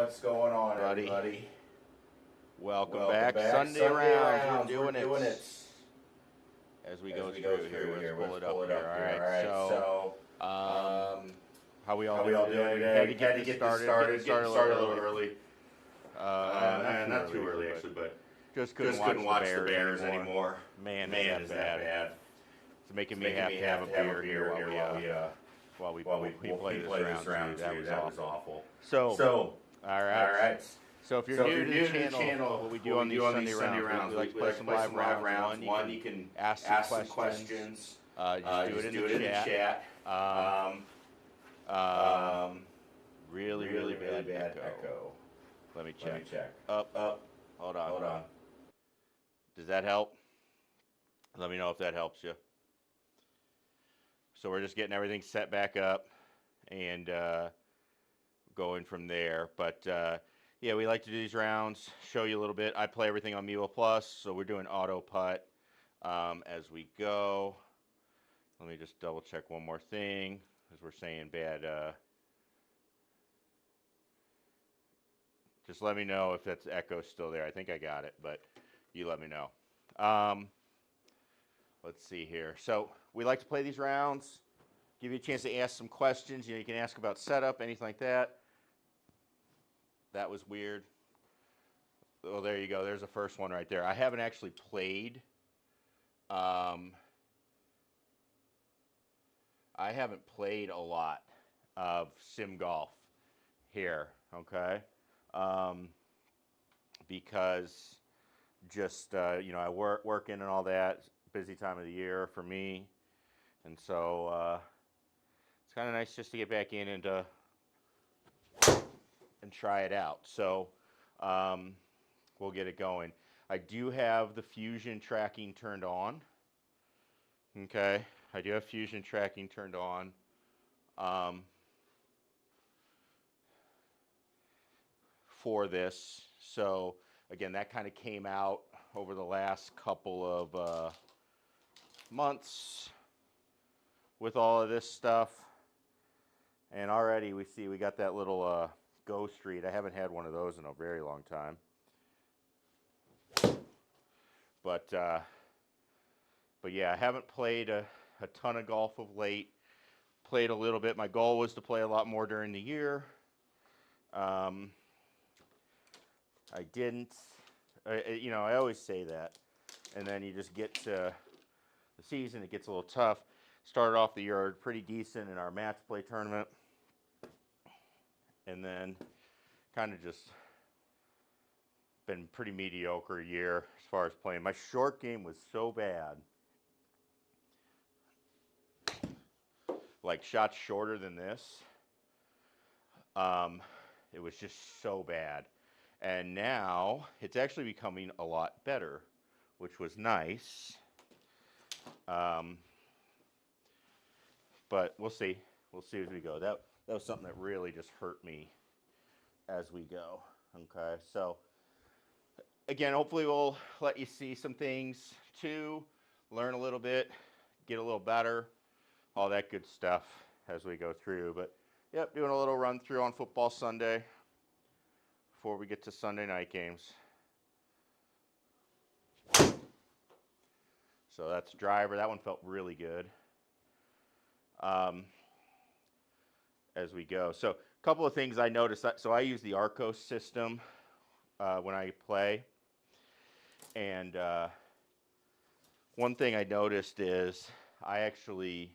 What's going on, buddy? everybody? Welcome back. Sunday rounds. We're doing it. As we go through here, let's pull it up here. All right. So, how we all doing today? Had to get this started. Getting started a little early. Not too early, actually, but just couldn't watch the Bears anymore. Man, is that bad. It's making me have to have a beer here while we play this round. That was awful. So, all right. So if you're new to the channel, what we do on these Sunday rounds, we like to play some live rounds. One, you can ask some questions. Just do it in the chat. Really bad echo. Let me check. Up. Hold on. Does that help? Let me know if that helps you. So we're just getting everything set back up and going from there. But yeah, we like to do these rounds, show you a little bit. I play everything on Mevo Plus, so we're doing auto putt as we go. Let me just double check one more thing, as we're saying bad. Just let me know if that's echo still there. I think I got it, but you let me know. Let's see here. So we like to play these rounds, give you a chance to ask some questions. You can ask about setup, anything like that. That was weird. Well, there you go. There's the first one right there. I haven't actually played. I haven't played a lot of sim golf here, okay? Because just, I working and all that. Busy time of the year for me. And so it's kind of nice just to get back in and try it out. So we'll get it going. I do have the Fusion tracking turned on. Okay, I do have Fusion tracking turned on. For this. So again, that kind of came out over the last couple of months with all of this stuff. And already we see we got that little Go Street. I haven't had one of those in a very long time. But yeah, I haven't played a ton of golf of late. Played a little bit. My goal was to play a lot more during the year. I didn't. I always say that. And then you just get to the season, it gets a little tough. Started off the year pretty decent in our match play tournament. And then kind of just been pretty mediocre year as far as playing. My short game was so bad. Like shots shorter than this. It was just so bad. And now it's actually becoming a lot better, which was nice. But we'll see. We'll see as we go. That was something that really just hurt me as we go. Okay, so again, hopefully we'll let you see some things too, learn a little bit, get a little better, all that good stuff as we go through. But yep, doing a little run through on Football Sunday before we get to Sunday night games. So that's driver. That one felt really good. As we go. So a couple of things I noticed. So I use the Arcos system when I play. And one thing I noticed is I actually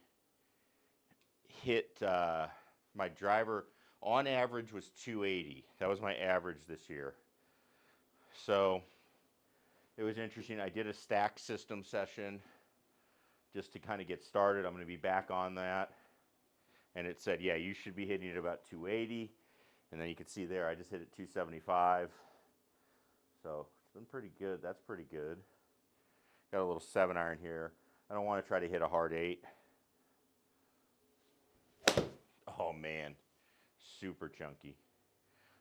hit my driver on average was 280. That was my average this year. So it was interesting. I did a stack system session just to kind of get started. I'm going to be back on that. And it said, yeah, you should be hitting it about 280. And then you can see there, I just hit it 275. So it's been pretty good. That's pretty good. Got a little 7-iron here. I don't want to try to hit a hard 8. Oh, man. Super chunky.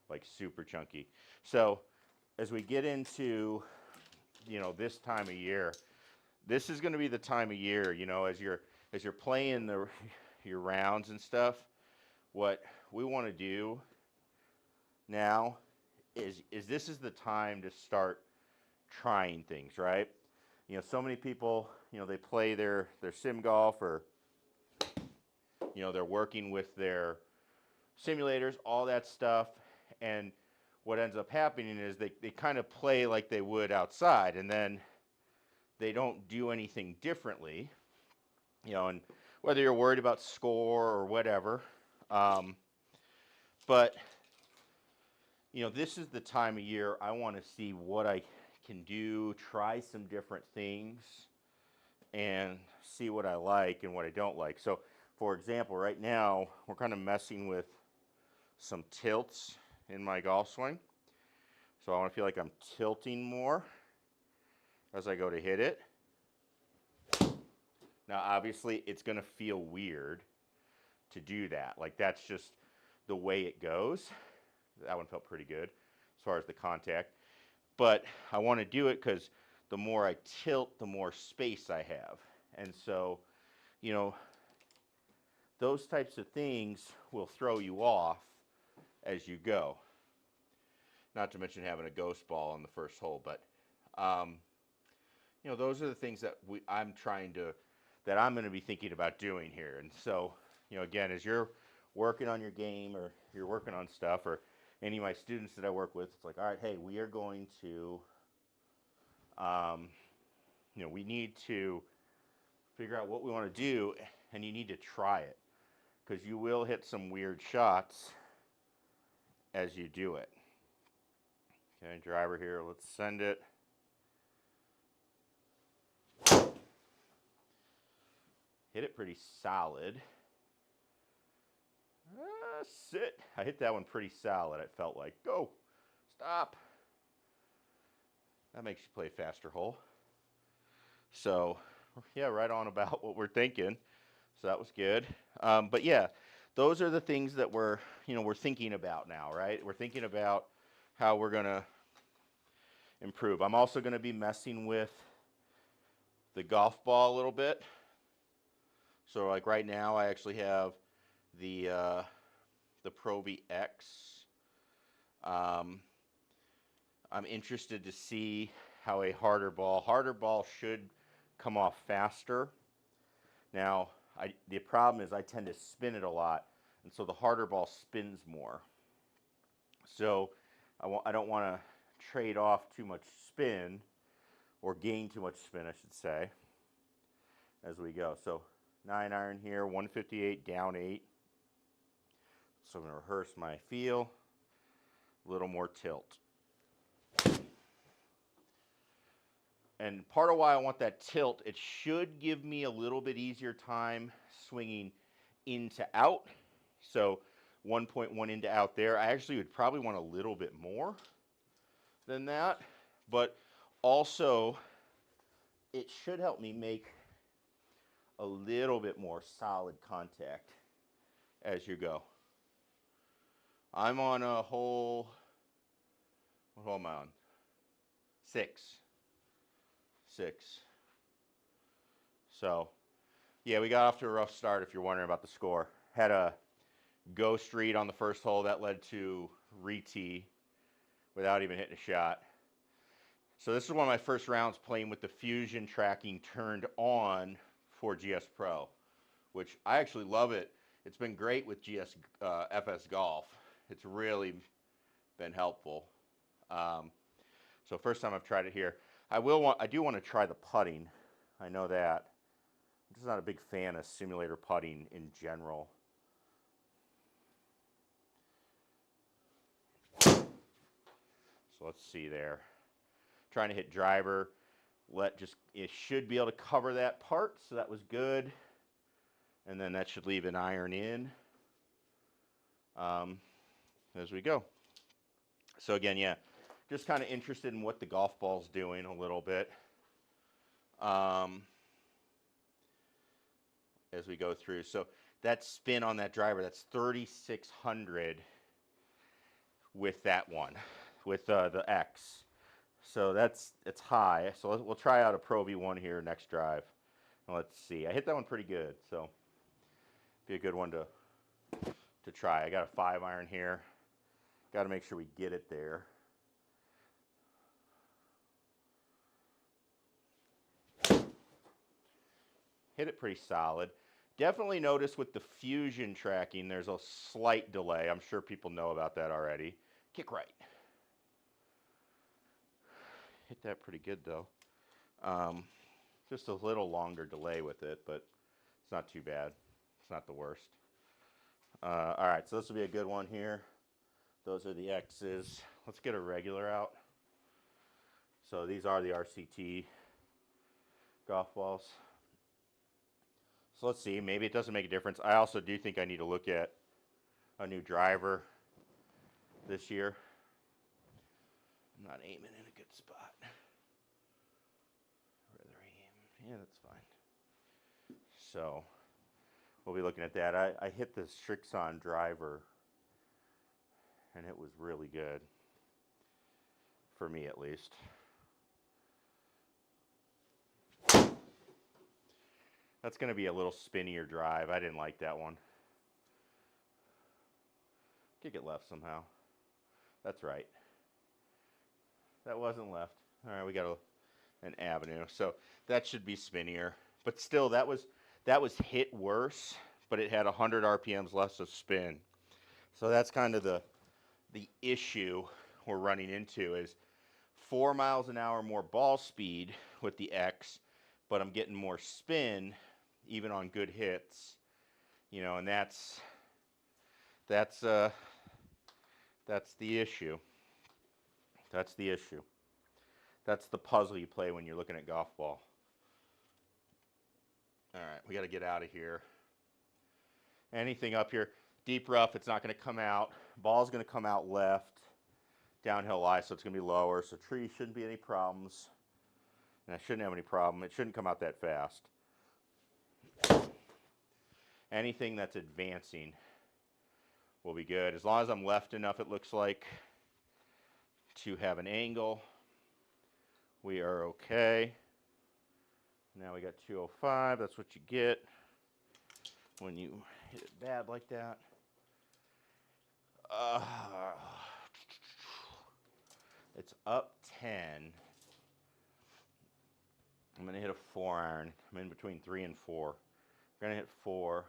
Like super chunky. So as we get into, this time of year, this is going to be the time of year, as you're playing your rounds and stuff. What we want to do now is this is the time to start trying things, right? You know, so many people, you know, they play their sim golf, or you know, they're working with their simulators, all that stuff, and what ends up happening is they kind of play like they would outside, and then they don't do anything differently, you know, and whether you're worried about score or whatever, but you know, this is the time of year I want to see what I can do, try some different things, and see what I like and what I don't like. So, for example, right now we're kind of messing with some tilts in my golf swing. So I want to feel like I'm tilting more as I go to hit it. Now, obviously, it's going to feel weird to do that. Like, that's just the way it goes. That one felt pretty good as far as the contact. But I want to do it because the more I tilt, the more space I have. And so, you know, those types of things will throw you off as you go. Not to mention having a ghost ball on the first hole, but you know, those are the things that I'm going to be thinking about doing here. And so, you know, again, as you're working on your game, or you're working on stuff, or any of my students that I work with, it's like, all right, hey, we are going to, you know, we need to figure out what we want to do, and you need to try it, because you will hit some weird shots as you do it. Okay, driver here, let's send it. Hit it pretty solid. Sit. I hit that one pretty solid, it felt like. Go. Stop. That makes you play a faster hole. So, yeah, right on about what we're thinking. So that was good. But yeah, those are the things that we're thinking about now, right? We're thinking about how we're going to improve. I'm also going to be messing with the golf ball a little bit. So like right now, I actually have the Pro V X. I'm interested to see how a harder ball should come off faster. Now, the problem is I tend to spin it a lot, and so the harder ball spins more. So I don't want to trade off too much spin, or gain too much spin, I should say, as we go. So 9-iron here, 158, down 8. So I'm going to rehearse my feel, a little more tilt. And part of why I want that tilt, it should give me a little bit easier time swinging in to out. So 1.1 into out there. I actually would probably want a little bit more than that. But also, it should help me make a little bit more solid contact as you go. I'm on a hole, what hole am I on? 6. So, yeah, we got off to a rough start if you're wondering about the score. Had a ghost read on the first hole that led to re-tee without even hitting a shot. So this is one of my first rounds playing with the Fusion tracking turned on for GS Pro, which I actually love it. It's been great with FS Golf. It's really been helpful. So first time I've tried it here. I do want to try the putting. I know that. I'm just not a big fan of simulator putting in general. So let's see there. Trying to hit driver. It should be able to cover that part, so that was good. And then that should leave an iron in as we go. So again, yeah, just kind of interested in what the golf ball's doing a little bit as we go through. So that spin on that driver, that's 3,600 with that one, with the X. So it's high. So we'll try out a Pro V1 here next drive. And let's see. I hit that one pretty good, so be a good one to try. I got a 5-iron here. Got to make sure we get it there. Hit it pretty solid. Definitely notice with the fusion tracking, there's a slight delay. I'm sure people know about that already. Kick right. Hit that pretty good though. Just a little longer delay with it, but it's not too bad. It's not the worst. All right, so this will be a good one here. Those are the X's. Let's get a regular out. So these are the RCT golf balls. So let's see, maybe it doesn't make a difference. I also do think I need to look at a new driver this year. I'm not aiming in a good spot. Yeah, that's fine. So we'll be looking at that. I hit the Strixon driver, and it was really good, for me at least. That's going to be a little spinnier drive. I didn't like that one. Kick it left somehow. That's right. That wasn't left. All right, we got an avenue. So that should be spinnier. But still, that was hit worse, but it had 100 RPMs less of spin. So that's kind of the issue we're running into is 4 miles an hour more ball speed with the X, but I'm getting more spin even on good hits, you know, and that's the issue. That's the issue. That's the puzzle you play when you're looking at golf ball. All right, we got to get out of here. Anything up here, deep rough, it's not going to come out. Ball's going to come out left, downhill lie, so it's going to be lower. So tree shouldn't be any problems. And I shouldn't have any problem. It shouldn't come out that fast. Anything that's advancing will be good. As long as I'm left enough, it looks like, to have an angle, we are okay. Now we got 205. That's what you get when you hit it bad like that. It's up 10. I'm going to hit a 4-iron. I'm in between 3 and 4. I'm going to hit 4.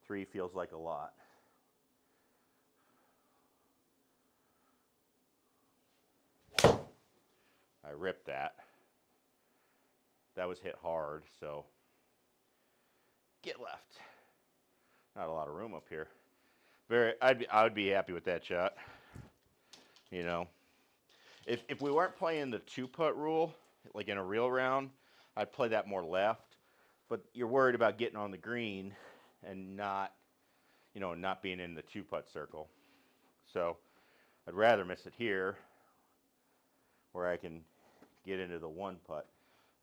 3 feels like a lot. I ripped that. That was hit hard, so get left. Not a lot of room up here. I would be happy with that shot. You know, if we weren't playing the 2-putt rule, like in a real round, I'd play that more left. But you're worried about getting on the green and not, you know, not being in the 2-putt circle. So I'd rather miss it here, where I can get into the 1-putt.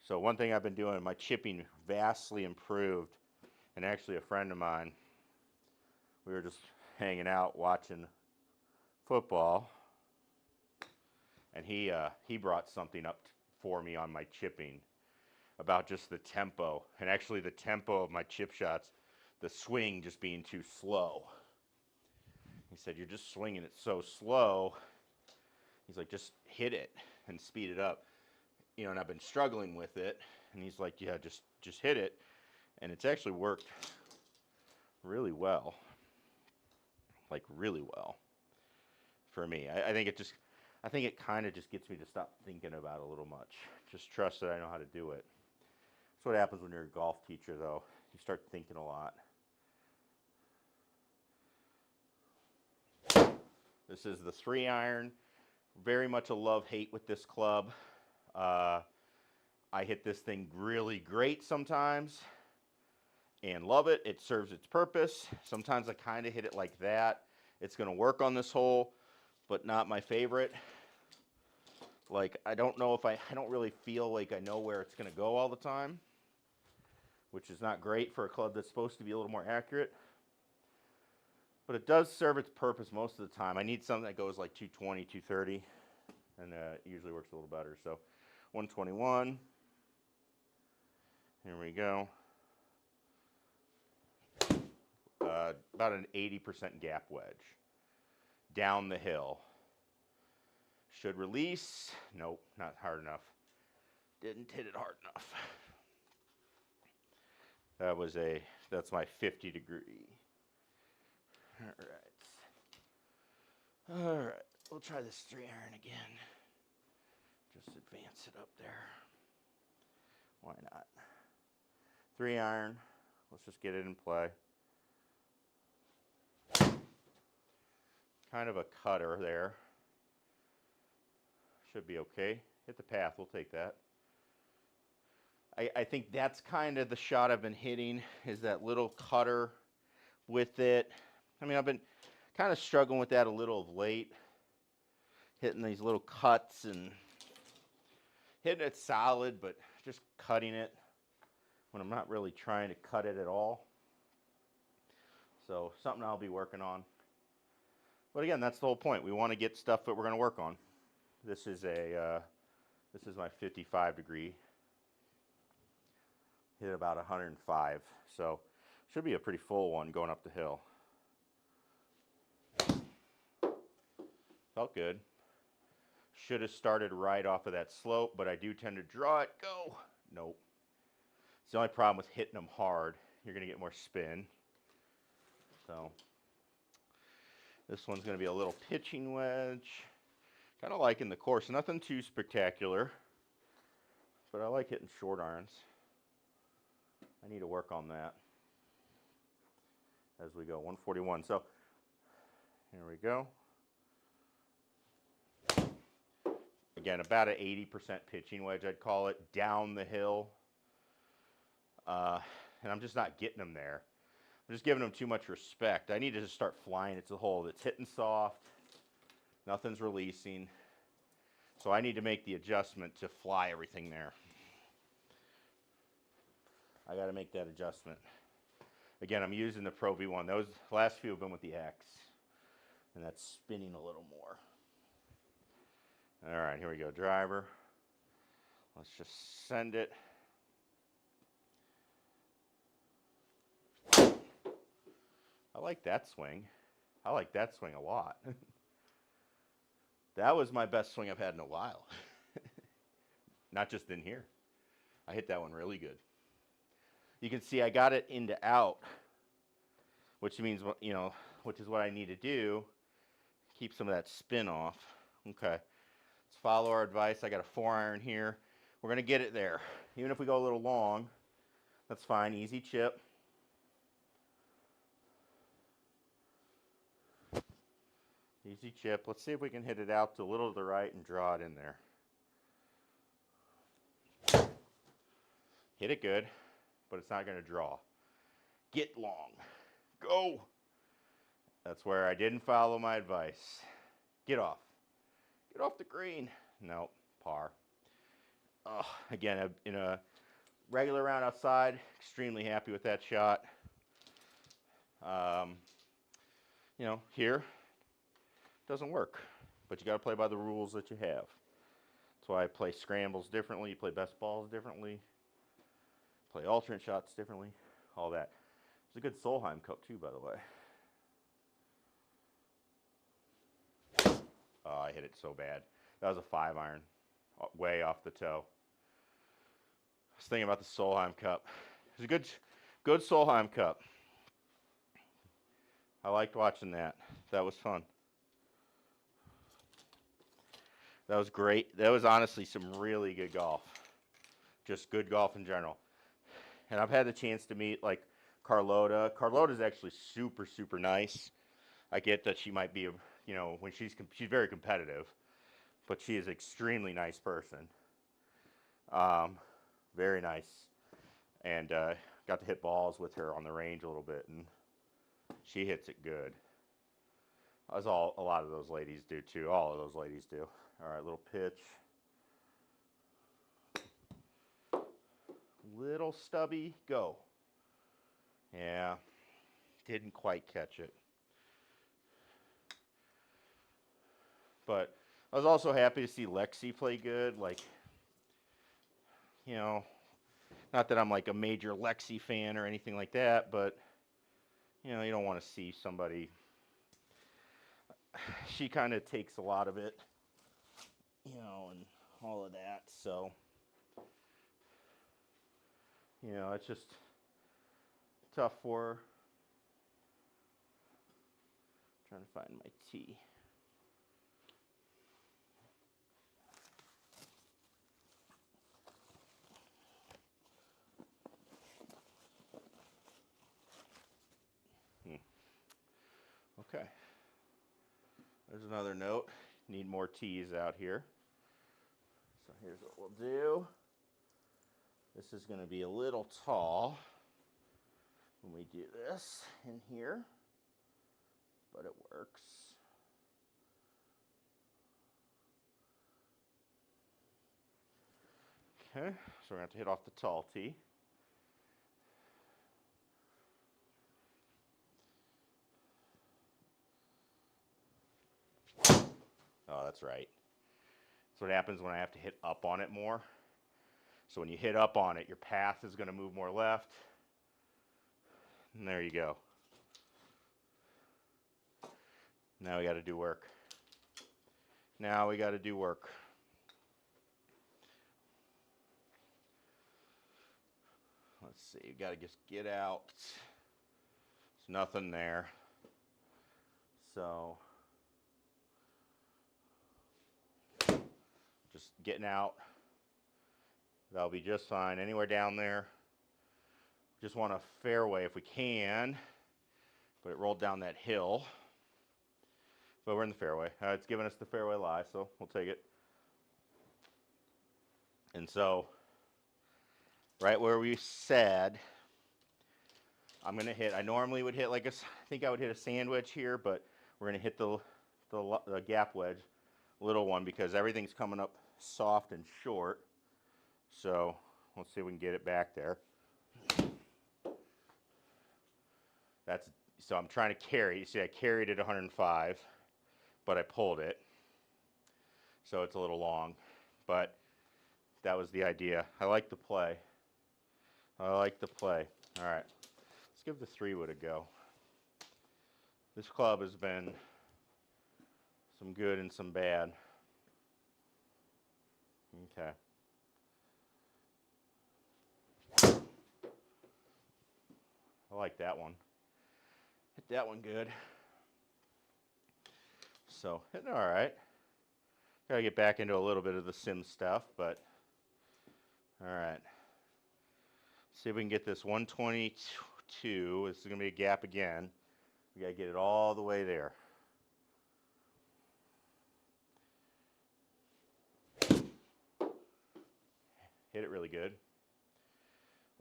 So one thing I've been doing, my chipping vastly improved. And actually a friend of mine, we were just hanging out watching football, and he brought something up for me on my chipping about just the tempo, and actually the tempo of my chip shots, the swing just being too slow. He said, you're just swinging it so slow. He's like, just hit it and speed it up. You know, and I've been struggling with it, and he's like, yeah, just hit it. And it's actually worked really well. Like really well for me. I think it kind of just gets me to stop thinking about it a little much. Just trust that I know how to do it. That's what happens when you're a golf teacher, though. You start thinking a lot. This is the 3-iron. Very much a love-hate with this club. I hit this thing really great sometimes and love it. It serves its purpose. Sometimes I kind of hit it like that. It's going to work on this hole, but not my favorite. Like, I don't know if I don't really feel like I know where it's going to go all the time, which is not great for a club that's supposed to be a little more accurate. But it does serve its purpose most of the time. I need something that goes like 220, 230, and it usually works a little better. So 121. Here we go. About an 80% gap wedge. down the hill. Should release. Nope, not hard enough. Didn't hit it hard enough. That's my 50 degree. All right, we'll try this 3-iron again. Just advance it up there. Why not? 3-iron. Let's just get it in play. Kind of a cutter there. Should be okay. Hit the path, we'll take that. I think that's kind of the shot I've been hitting, is that little cutter with it. I mean, I've been kind of struggling with that a little of late. Hitting these little cuts and hitting it solid, but just cutting it when I'm not really trying to cut it at all. So something I'll be working on. But again, that's the whole point. We want to get stuff that we're going to work on. This is my 55 degree. Hit about 105, so should be a pretty full one going up the hill. Felt good. Should have started right off of that slope, but I do tend to draw it. Go. Nope. It's the only problem with hitting them hard. You're going to get more spin. So this one's going to be a little pitching wedge. Kind of liking the course. Nothing too spectacular, but I like hitting short irons. I need to work on that as we go. 141. So here we go. Again, about an 80% pitching wedge, I'd call it, down the hill. And I'm just not getting them there. I'm just giving them too much respect. I need to just start flying it to the hole. It's hitting soft. Nothing's releasing. So I need to make the adjustment to fly everything there. I got to make that adjustment. Again, I'm using the Pro V1. Those last few have been with the X. And that's spinning a little more. All right, here we go. Driver. Let's just send it. I like that swing. I like that swing a lot. That was my best swing I've had in a while. Not just in here. I hit that one really good. You can see I got it into out, which means, you know, which is what I need to do. Keep some of that spin off. Okay. Let's follow our advice. I got a 4-iron here. We're going to get it there. Even if we go a little long, that's fine. Easy chip. Easy chip. Let's see if we can hit it out to a little to the right and draw it in there. Hit it good, but it's not going to draw. Get long. Go. That's where I didn't follow my advice. Get off. Get off the green. Nope, par. Again, in a regular round outside, extremely happy with that shot. You know, here, doesn't work. But you got to play by the rules that you have. That's why I play scrambles differently. You play best balls differently. Play alternate shots differently. All that. It's a good Solheim Cup too, by the way. Oh, I hit it so bad. That was a 5-iron. Way off the toe. I was thinking about the Solheim Cup. It was a good Solheim Cup. I liked watching that. That was fun. That was great. That was honestly some really good golf. Just good golf in general. And I've had the chance to meet like Carlota. Carlota's actually super, super nice. I get that she might be, you know, when she's very competitive, but she is an extremely nice person. Very nice. And got to hit balls with her on the range a little bit, and she hits it good. As a lot of those ladies do too. All of those ladies do. All right, little pitch. Little stubby, go. Yeah, didn't quite catch it. But I was also happy to see Lexi play good. Like, you know, not that I'm like a major Lexi fan or anything like that, but, you know, you don't want to see somebody. she kind of takes a lot of it, you know, and all of that. So, you know, it's just tough for her. Trying to find my tea. Okay. There's another note. Need more teas out here. So here's what we'll do. This is going to be a little tall when we do this in here, but it works. Okay, so we're going to have to hit off the tall tee. Oh, that's right. That's what happens when I have to hit up on it more. So when you hit up on it, your path is going to move more left. And there you go. Now we got to do work. Now we got to do work. Let's see, you got to just get out. There's nothing there. So just getting out. That'll be just fine. Anywhere down there. Just want a fairway if we can. But it rolled down that hill. But we're in the fairway. It's giving us the fairway lie, so we'll take it. And so, right where we said, I'm going to hit, I normally would hit like I think I would hit a sandwich here, but we're going to hit the gap wedge, little one, because everything's coming up soft and short. So let's see if we can get it back there. So I'm trying to carry. You see, I carried it 105, but I pulled it. So it's a little long, but that was the idea. I like the play. I like the play. All right, let's give the 3-wood a go. This club has been some good and some bad. Okay. I like that one. Hit that one good. So, hitting all right. Gotta get back into a little bit of the sim stuff, but all right. See if we can get this 122. This is gonna be a gap again. We gotta get it all the way there. Hit it really good.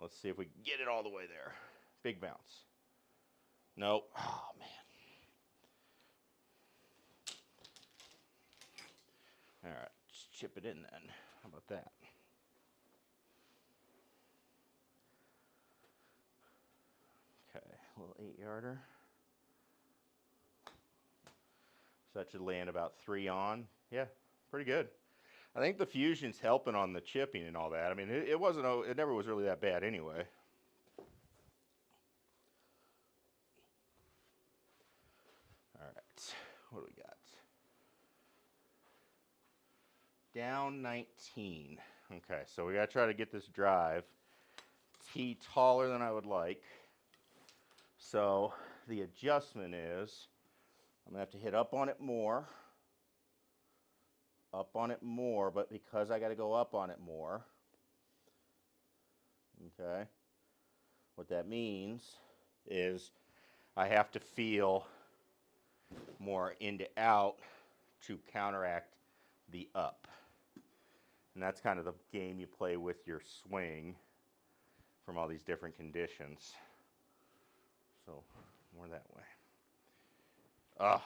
Let's see if we can get it all the way there. Big bounce. Nope. Oh, man. All right, just chip it in then. How about that? Okay, a little 8-yarder. So that should land about 3 on. Yeah, pretty good. I think the fusion's helping on the chipping and all that. I mean, it never was really that bad anyway. All right, what do we got? Down 19. Okay, so we gotta try to get this drive tee taller than I would like. So the adjustment is I'm gonna have to hit up on it more, but because I gotta go up on it more, okay, what that means is I have to feel more into out to counteract the up. And that's kind of the game you play with your swing from all these different conditions. So more that way. Ah.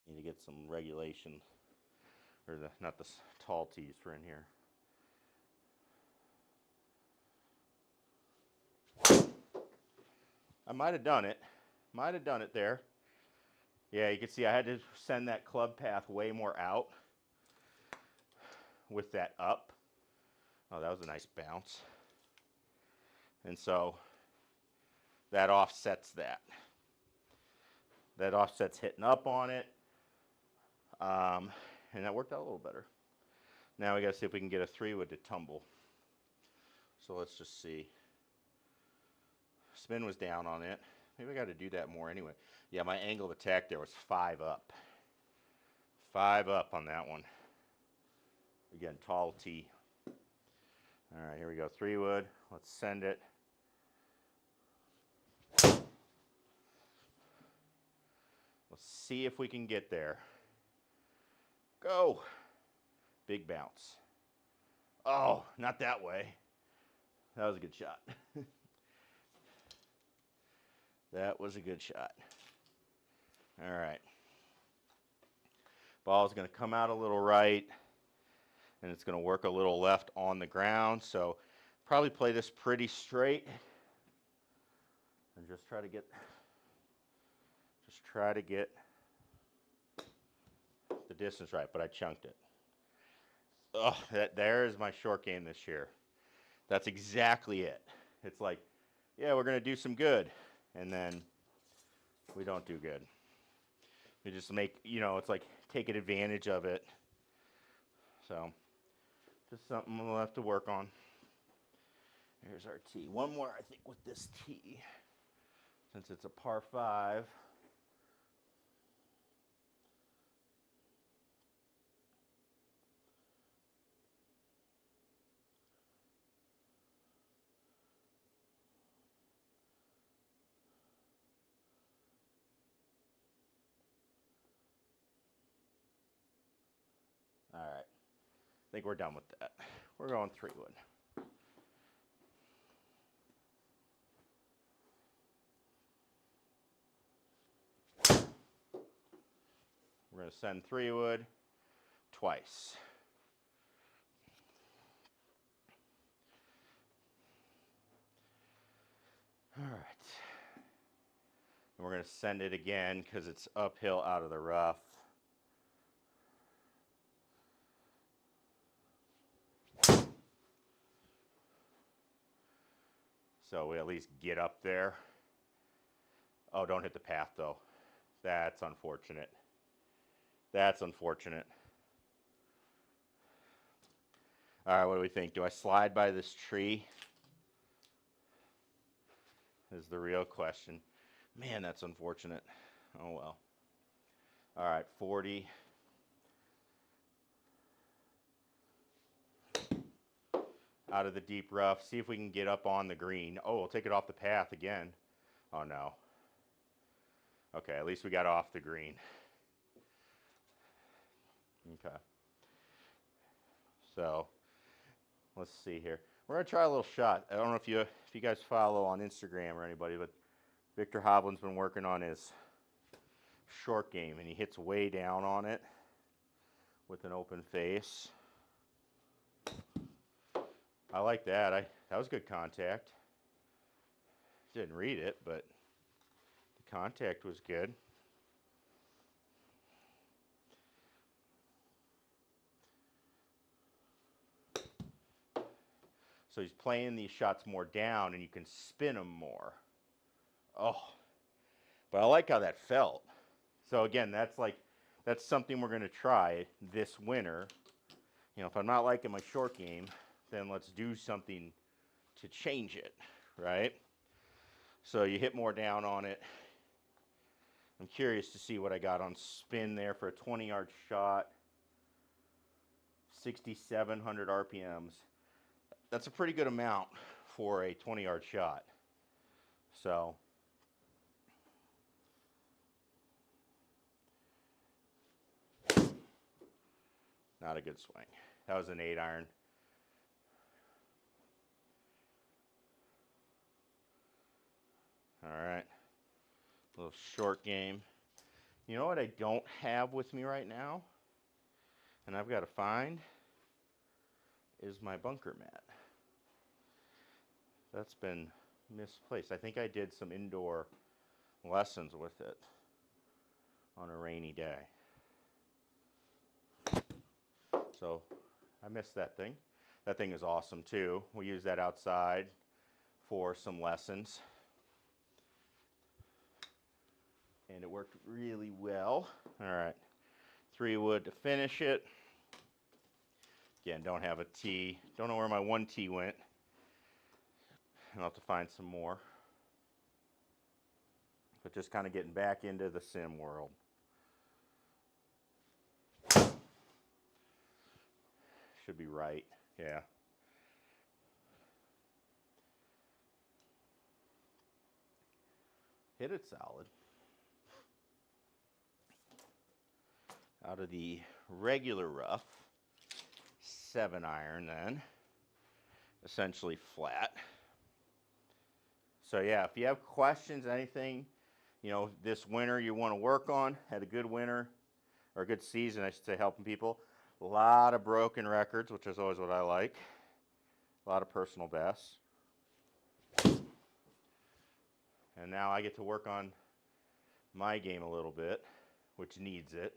Need to get some regulation, or not the tall tees for in here. I might have done it. Might have done it there. Yeah, you can see I had to send that club path way more out with that up. Oh, that was a nice bounce. And so that offsets that. That offsets hitting up on it. And that worked out a little better. Now we got to see if we can get a 3-wood to tumble. So let's just see. Spin was down on it. Maybe I got to do that more anyway. Yeah, my angle of attack there was 5 up. 5 up on that one. Again, tall T. All right, here we go. 3-wood. Let's send it. Let's see if we can get there. Go. Big bounce. Oh, not that way. That was a good shot. That was a good shot. All right. Ball's going to come out a little right, and it's going to work a little left on the ground. So probably play this pretty straight and just try to get the distance right, but I chunked it. Oh, there is my short game this year. That's exactly it. It's like, yeah, we're going to do some good, and then we don't do good. We just make, it's like taking advantage of it. So, just something we'll have to work on. Here's our tee. One more, I think, with this tee, since it's a par 5. All right, I think we're done with that. We're going 3-wood. We're going to send 3-wood twice. All right. And we're going to send it again because it's uphill out of the rough. So we at least get up there. Oh, don't hit the path though. That's unfortunate. That's unfortunate. All right, what do we think? Do I slide by this tree? Is the real question. Man, that's unfortunate. Oh well. All right, 40. Out of the deep rough. See if we can get up on the green. Oh, we'll take it off the path again. Oh no. Okay, at least we got off the green. Okay. So, let's see here. We're gonna try a little shot. I don't know if you guys follow on Instagram or anybody, but Victor Hovland's been working on his short game, and he hits way down on it with an open face. I like that. That was good contact. Didn't read it, but the contact was good. So he's playing these shots more down, and you can spin them more. Oh, but I like how that felt. So again, that's something we're going to try this winter. If I'm not liking my short game, then let's do something to change it, right? So you hit more down on it. I'm curious to see what I got on spin there for a 20-yard shot. 6,700 RPMs. That's a pretty good amount for a 20-yard shot. So not a good swing. That was an 8-iron. All right. A little short game. You know what I don't have with me right now, and I've got to find, is my bunker mat. That's been misplaced. I think I did some indoor lessons with it on a rainy day. So I missed that thing. That thing is awesome too. We use that outside for some lessons. And it worked really well. All right, 3 wood to finish it. Again, don't have a T. Don't know where my 1 T went. I'll have to find some more. But just kind of getting back into the sim world. Should be right, yeah. Hit it solid. Out of the regular rough, 7-iron then, essentially flat. So yeah, if you have questions, anything, you know, this winter you want to work on, had a good winter, or a good season, I should say, helping people. A lot of broken records, which is always what I like. A lot of personal bests. And now I get to work on my game a little bit, which needs it.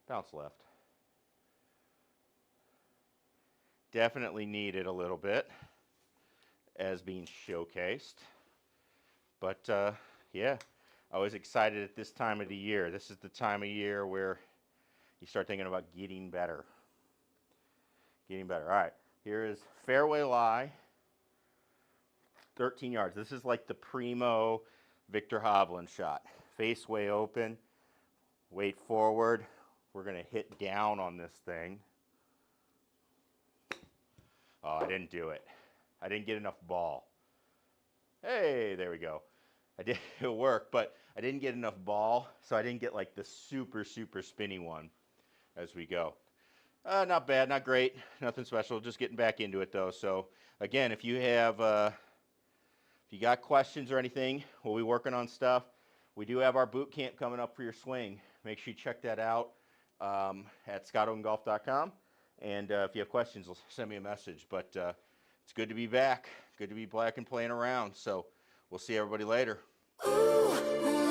Bounce left. Definitely needed a little bit as being showcased. But yeah, I was excited at this time of the year. This is the time of year where you start thinking about getting better. Getting better. All right, here is fairway lie, 13 yards. This is like the primo Victor Hovland shot. Face way open, weight forward. We're going to hit down on this thing. Oh, I didn't do it. I didn't get enough ball. Hey, there we go. I did, it worked, but I didn't get enough ball, so I didn't get like the super spinny one as we go. Not bad, not great, nothing special, just getting back into it though. So again, if you have, if you got questions or anything, we'll be working on stuff. We do have our boot camp coming up for your swing. Make sure you check that out at scottoandgolf.com. And if you have questions, send me a message. But it's good to be back, good to be back and playing around. So we'll see everybody later. Ooh.